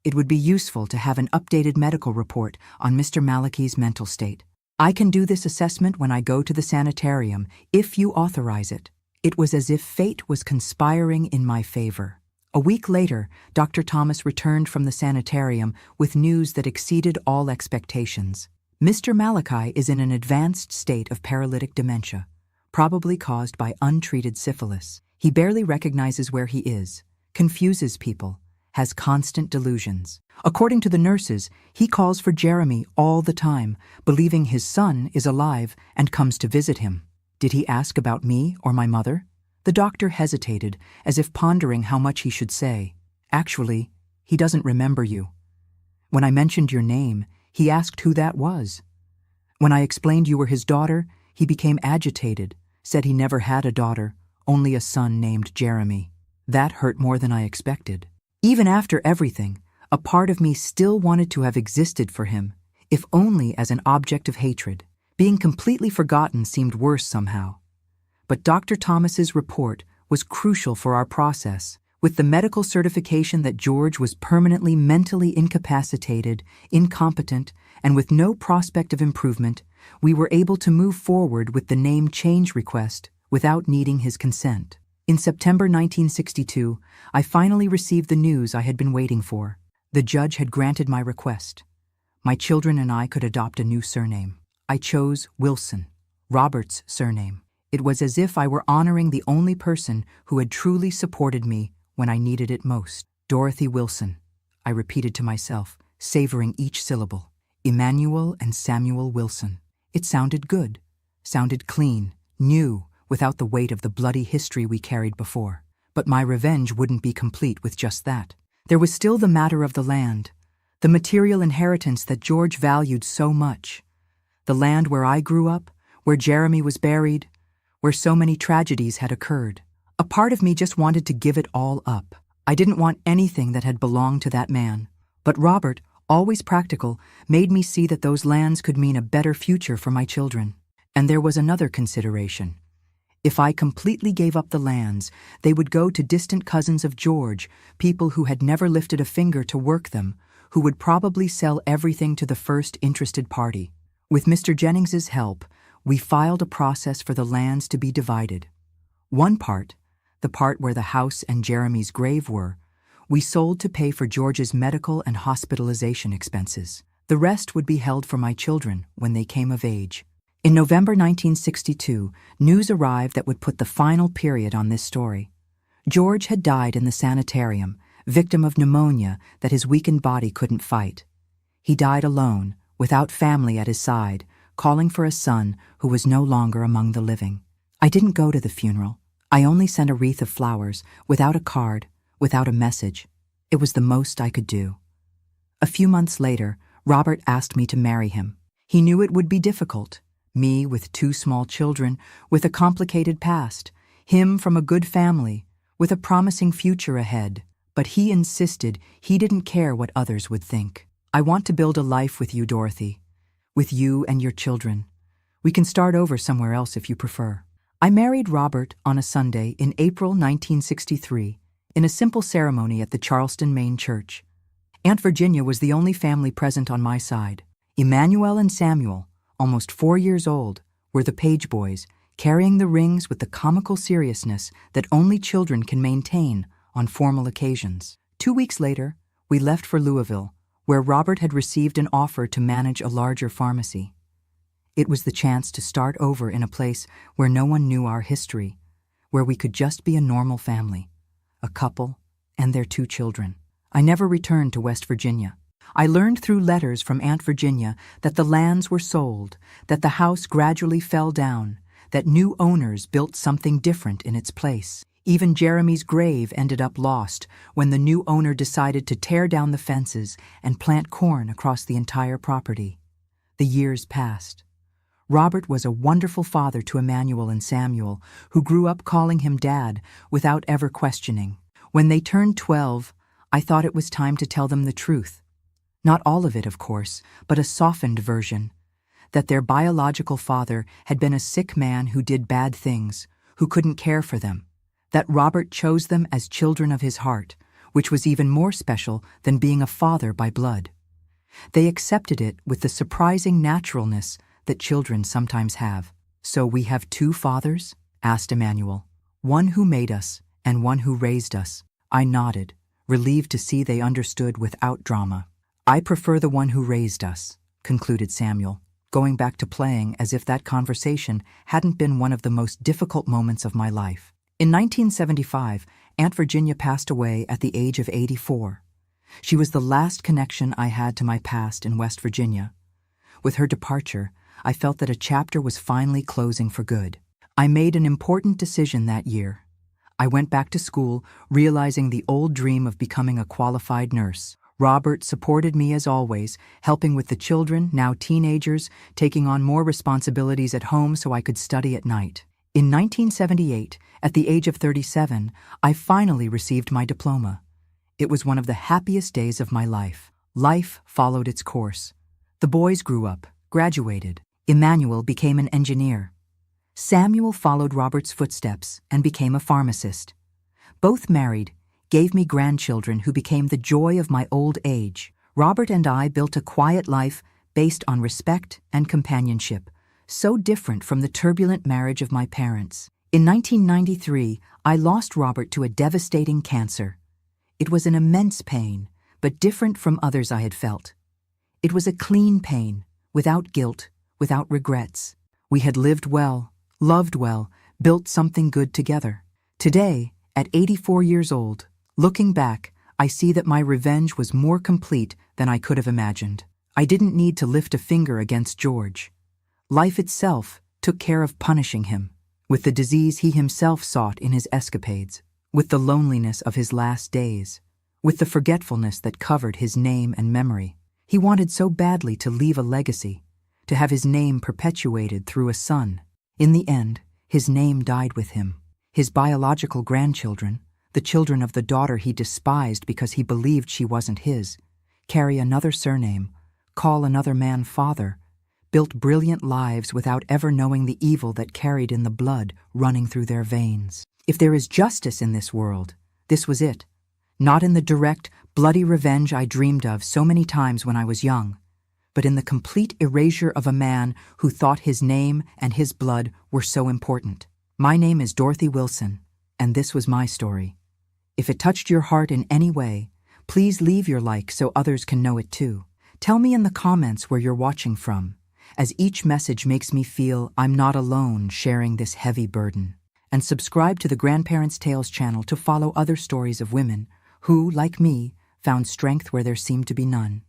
It would be useful to have an updated medical report on Mr. Malachi's mental state. I can do this assessment when I go to the sanitarium, if you authorize it." It was as if fate was conspiring in my favor. A week later, Dr. Thomas returned from the sanitarium with news that exceeded all expectations. "Mr. Malachi is in an advanced state of paralytic dementia, probably caused by untreated syphilis. He barely recognizes where he is, confuses people, has constant delusions. According to the nurses, he calls for Jeremy all the time, believing his son is alive and comes to visit him. Did he ask about me or my mother?" The doctor hesitated, as if pondering how much he should say. "Actually, he doesn't remember you. When I mentioned your name, he asked who that was. When I explained you were his daughter, he became agitated, said he never had a daughter, only a son named Jeremy. That hurt more than I expected. Even after everything, a part of me still wanted to have existed for him, if only as an object of hatred. Being completely forgotten seemed worse somehow. But Dr. Thomas's report was crucial for our process. With the medical certification that George was permanently mentally incapacitated, incompetent, and with no prospect of improvement, we were able to move forward with the name change request without needing his consent. In September 1962, I finally received the news I had been waiting for. The judge had granted my request. My children and I could adopt a new surname. I chose Wilson, Robert's surname. It was as if I were honoring the only person who had truly supported me when I needed it most. "Dorothy Wilson," I repeated to myself, savoring each syllable. Emmanuel and Samuel Wilson. It sounded good, sounded clean, new, without the weight of the bloody history we carried before. But my revenge wouldn't be complete with just that. There was still the matter of the land, the material inheritance that George valued so much. The land where I grew up, where Jeremy was buried, where so many tragedies had occurred. A part of me just wanted to give it all up. I didn't want anything that had belonged to that man. But Robert, always practical, made me see that those lands could mean a better future for my children. And there was another consideration. If I completely gave up the lands, they would go to distant cousins of George, people who had never lifted a finger to work them, who would probably sell everything to the first interested party. With Mr. Jennings's help, we filed a process for the lands to be divided. One part, the part where the house and Jeremy's grave were, we sold to pay for George's medical and hospitalization expenses. The rest would be held for my children when they came of age. In November 1962, news arrived that would put the final period on this story. George had died in the sanitarium, victim of pneumonia that his weakened body couldn't fight. He died alone, without family at his side, calling for a son who was no longer among the living. I didn't go to the funeral. I only sent a wreath of flowers, without a card, without a message. It was the most I could do. A few months later, Robert asked me to marry him. He knew it would be difficult. Me with 2 small children, with a complicated past. Him from a good family, with a promising future ahead. But he insisted he didn't care what others would think. I want to build a life with you, Dorothy. With you and your children. We can start over somewhere else if you prefer. I married Robert on a Sunday in April 1963, in a simple ceremony at the Charleston, Maine church. Aunt Virginia was the only family present on my side. Emmanuel and Samuel, almost 4 years old, were the page boys, carrying the rings with the comical seriousness that only children can maintain on formal occasions. 2 weeks later, we left for Louisville, where Robert had received an offer to manage a larger pharmacy. It was the chance to start over in a place where no one knew our history, where we could just be a normal family, a couple, and their 2 children. I never returned to West Virginia. I learned through letters from Aunt Virginia that the lands were sold, that the house gradually fell down, that new owners built something different in its place. Even Jeremy's grave ended up lost when the new owner decided to tear down the fences and plant corn across the entire property. The years passed. Robert was a wonderful father to Emmanuel and Samuel, who grew up calling him Dad without ever questioning. When they turned 12, I thought it was time to tell them the truth. Not all of it, of course, but a softened version. That their biological father had been a sick man who did bad things, who couldn't care for them. That Robert chose them as children of his heart, which was even more special than being a father by blood. They accepted it with the surprising naturalness that children sometimes have. "So we have 2 fathers?" asked Emmanuel. "One who made us and one who raised us." I nodded, relieved to see they understood without drama. "I prefer the one who raised us," concluded Samuel, going back to playing as if that conversation hadn't been one of the most difficult moments of my life. In 1975, Aunt Virginia passed away at the age of 84. She was the last connection I had to my past in West Virginia. With her departure, I felt that a chapter was finally closing for good. I made an important decision that year. I went back to school, realizing the old dream of becoming a qualified nurse. Robert supported me as always, helping with the children, now teenagers, taking on more responsibilities at home so I could study at night. In 1978, at the age of 37, I finally received my diploma. It was one of the happiest days of my life. Life followed its course. The boys grew up, graduated. Emmanuel became an engineer. Samuel followed Robert's footsteps and became a pharmacist. Both married, gave me grandchildren who became the joy of my old age. Robert and I built a quiet life based on respect and companionship, so different from the turbulent marriage of my parents. In 1993, I lost Robert to a devastating cancer. It was an immense pain, but different from others I had felt. It was a clean pain, without guilt, without regrets. We had lived well, loved well, built something good together. Today, at 84 years old, looking back, I see that my revenge was more complete than I could have imagined. I didn't need to lift a finger against George. Life itself took care of punishing him, with the disease he himself sought in his escapades, with the loneliness of his last days, with the forgetfulness that covered his name and memory. He wanted so badly to leave a legacy, to have his name perpetuated through a son. In the end, his name died with him. His biological grandchildren, the children of the daughter he despised because he believed she wasn't his, carry another surname, call another man father, built brilliant lives without ever knowing the evil that carried in the blood running through their veins. If there is justice in this world, this was it. Not in the direct, bloody revenge I dreamed of so many times when I was young, but in the complete erasure of a man who thought his name and his blood were so important. My name is Dorothy Wilson, and this was my story. If it touched your heart in any way, please leave your like so others can know it too. Tell me in the comments where you're watching from, as each message makes me feel I'm not alone sharing this heavy burden. And subscribe to the Grandparents' Tales channel to follow other stories of women who, like me, found strength where there seemed to be none.